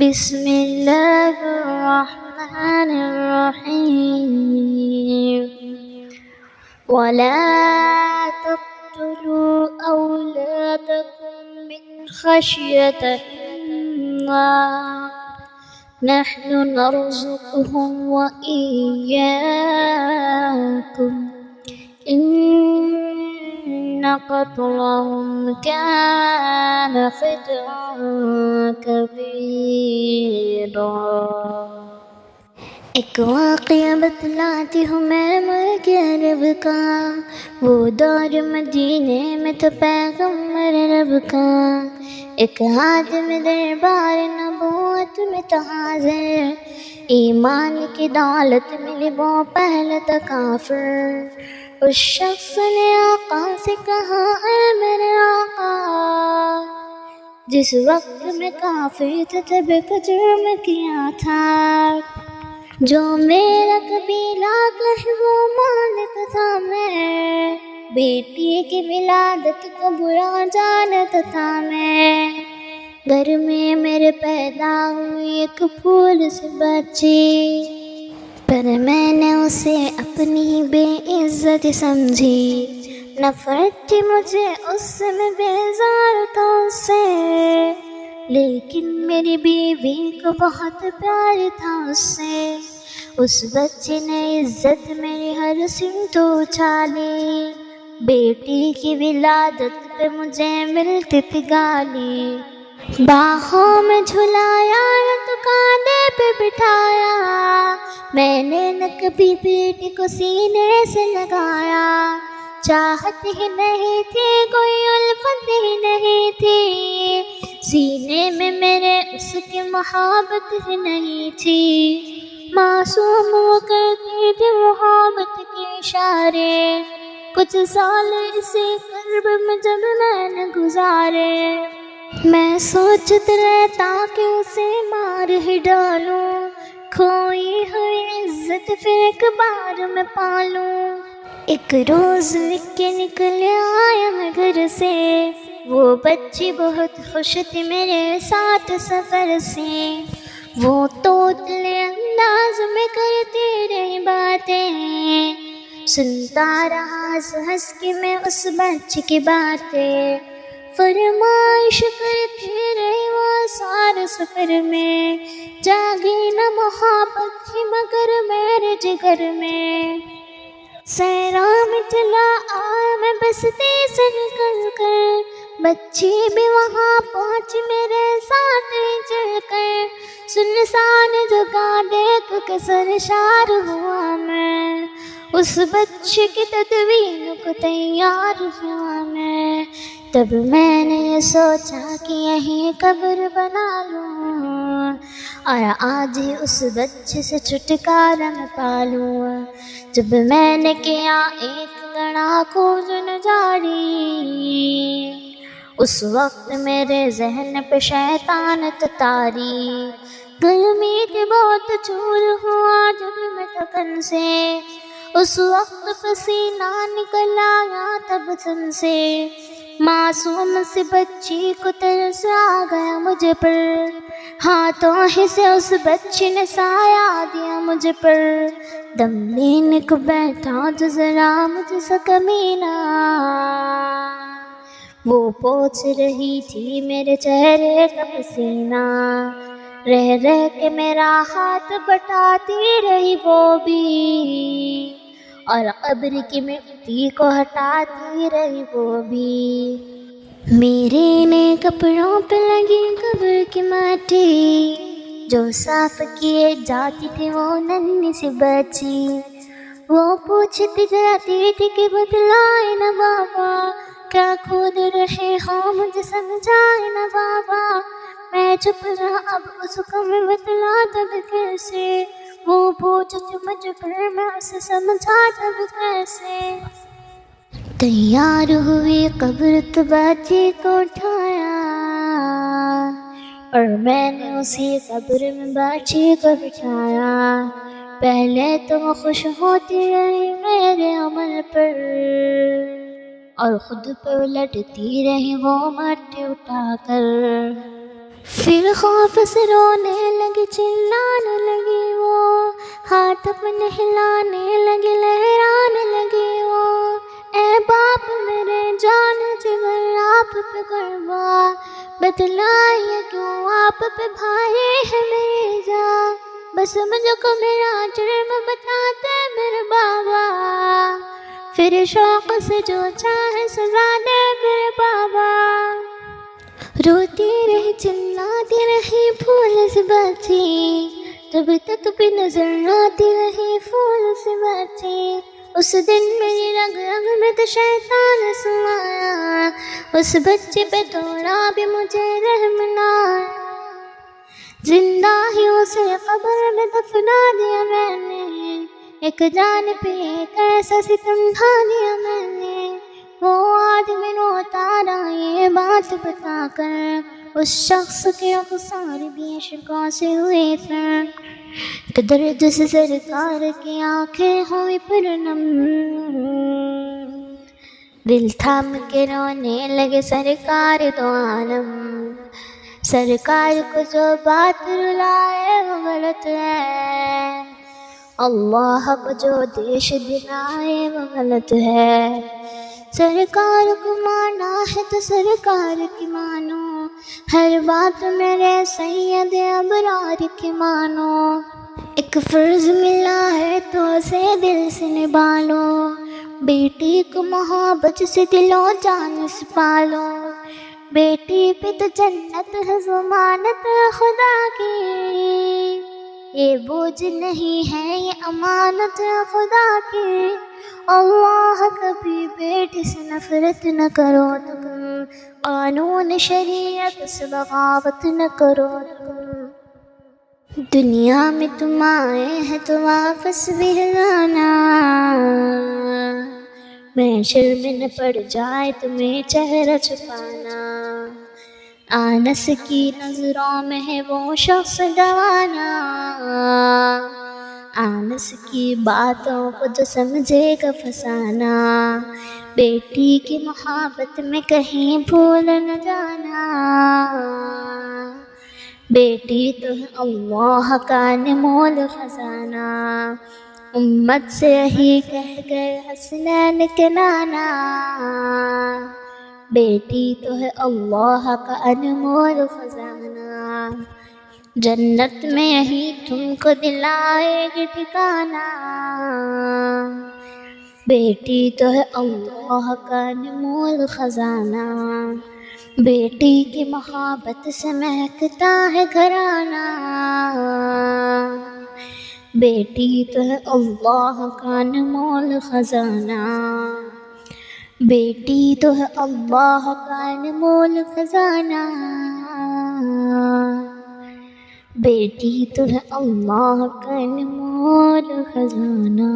बिस्मिल्लाहिर्रहमानिर्रहीम। वला तक़्तुलू औलादकुम मिन खश्यति इम्लाक़ नहनु नर्ज़ुक़ुहुम व इय्याकुम इन्न क़त्लहुम कान ख़ित्अन कबीरा। एक वाक़या बतलाती हूँ मैं मुल्क अरब का, वो दौर मदीने में तो पैगम्बर रब का। एक आदम दरबार नबूवत में तो हाज़िर, ईमान की दौलत मिली वो पहले तो काफिर। उस शख्स ने आका से कहा, ऐ मेरे आका, जिस वक्त में काफिर थे तब एक जुर्म किया था, जो मेरा कबीला कहे वो मानता था। मैं बेटी की विलादत को बुरा जानता था। मैं घर में मेरे पैदा हुई एक फूल से बच्ची, पर मैंने उसे अपनी बेइज्जत समझी। नफरत थी मुझे उससे, मैं बेजार था उससे, लेकिन मेरी बीवी को बहुत प्यार था उससे। उस बच्चे ने इज्जत मेरी हर सिमत उछाली, बेटी की विलादत पे मुझे मिलती थी गाली। बाहों में झुलाया न तो कांधे पे बिठाया, मैंने न कभी बेटी को सीने से लगाया। चाहत ही नहीं थी, कोई उल्फत ही नहीं थी, सीने में मेरे उसकी मोहब्बत ही नहीं थी। मासूम वो करती थी मोहब्बत के इशारे, कुछ साल इसी कर्ब में जब मैंने गुजारे। मैं सोचता रहता कि उसे मार ही डालूं, खोई हुई इज्जत फिर एक बार में पालूं। एक रोज लिख के निकल आया मैं घर से, वो बच्ची बहुत खुश थी मेरे साथ सफर से। वो तोतले अंदाज में करती रही बातें, सुनता रहा हंस के मैं उस बच्ची की बातें। फरमाइश करती रही वो सारे सफर में, जागी न मोहब्बत ही मगर मेरे जिगर में। सहरा में चला आया मैं बस्ती से निकल कर, बच्ची भी वहाँ पहुँच मेरे साथ ही चलकर। सुनसान जगह देख के सरशार हुआ मैं, उस बच्चे की तदवीर को तैयार हुआ मैं। तब मैंने ये सोचा कि यहीं कब्र बना लूँ, और आज ही उस बच्चे से छुटकारा मैं पालूँ। जब मैंने किया एक गड़ा कूजन जारी, उस वक्त मेरे जहन पे शैतान तारी। गर्मी के बहुत चूर हुआ जब मैं तकन से, उस वक्त पसीना निकल आया तब तन से। मासूम सी बच्ची को तरस आ गया मुझ पर, हाथों ही से उस बच्ची ने साया दिया मुझ पर। दम लेने को बैठा तो जरा मुझसे कमीना, वो पोंछ रही थी मेरे चेहरे का पसीना। रह रह के मेरा हाथ बटाती रही वो भी, और कब्र की मिट्टी को हटाती रही वो भी। मेरे नए कपड़ों पे लगी कब्र की माटी, जो साफ किए जाती थी वो नन्ही सी बच्ची। वो पूछती जाती थी कि बतलाए ना बाबा, क्या खुद रहे हो मुझे समझाए ना बाबा। मैं चुप रहा, अब उसको मैं बतला तब कैसे, वो पूछती मुझ पर मैं उसे समझा तब कैसे। तैयार हुई कब्र तो बच्ची को उठाया, और मैंने उसी कब्र में बच्ची को बिठाया। पहले तो वो खुश होती रही मेरे अमल पर, और खुद पे उलटती रही वो मट्टी उठाकर। फिर खौफ से रोने लगी, चिल्लाने लगी वो, हाथ अपने हिलाने लगी, लहराने लगी वो। ए बाप मेरे जान जिगर आप पे कुर्बान, बतलाइए क्यों आप पे भारी है मेरी जान। बस मुझको मेरा जुर्म बताते मेरे बाबा, फिर शौक से जो चाहे सजा दे मेरे बाबा। रोती रही चिल्लाती रही फूल से बची, जब तक भी नजर आती रही फूल से बची। उस दिन मेरी रग रग में तो शैतान समाया, उस बच्चे पे थोड़ा भी मुझे रहम ना आया। जिंदा ही उसे कब्र में दफना दिया मैंने, एक जान पे एक ऐसा सितम ढा दिया मैंने। वो आदमी रोता रहा ये बात बताकर, उस शख्स के अखसार भी इश्क़ों से हुए थे, कि दर्द से सरकार की आंखें हुई परनम। दिल थाम के रोने लगे सरकार दो आलम, सरकार को जो बात रुलाए वो गलत है, अल्लाह को जो देश दिलाए वो गलत है। सरकार को माना है तो सरकार की मानो, हर बात मेरे सैयद अबरार की मानो। एक फ़र्ज़ मिला है तो उसे दिल से निभा लो, बेटी को मोहब्बत से दिलो जान से पालो। बेटी पे तो जन्नत है ज़मानत खुदा की, ये बोझ नहीं है ये अमानत खुदा की। अल्लाह कभी बेटी से नफरत न करो तुम, कानून शरीयत से बगावत न करो तुम। दुनिया में तुम आए हैं तो वापस भी जाना, महशर में न पड़ जाए तुम्हें चेहरा छुपाना। आनस की नजरों में है वो शख्स गवाना, आनस की बातों को जो समझेगा फसाना। बेटी की मोहब्बत में कहीं भूल न जाना, बेटी तो है अल्लाह का अनमोल खजाना। उम्मत से यही कह गए हसनैन के नाना, बेटी तो है अल्लाह का अनमोल खजाना। जन्नत में यही तुमको दिलाएगी ठिकाना, बेटी तो है अल्लाह का अनमोल खजाना। बेटी की मोहब्बत से महकता है घराना, बेटी तो है अल्लाह का अनमोल खजाना। बेटी तो है अल्लाह का अनमोल खजाना, बेटी तो है अल्लाह का अनमोल खजाना।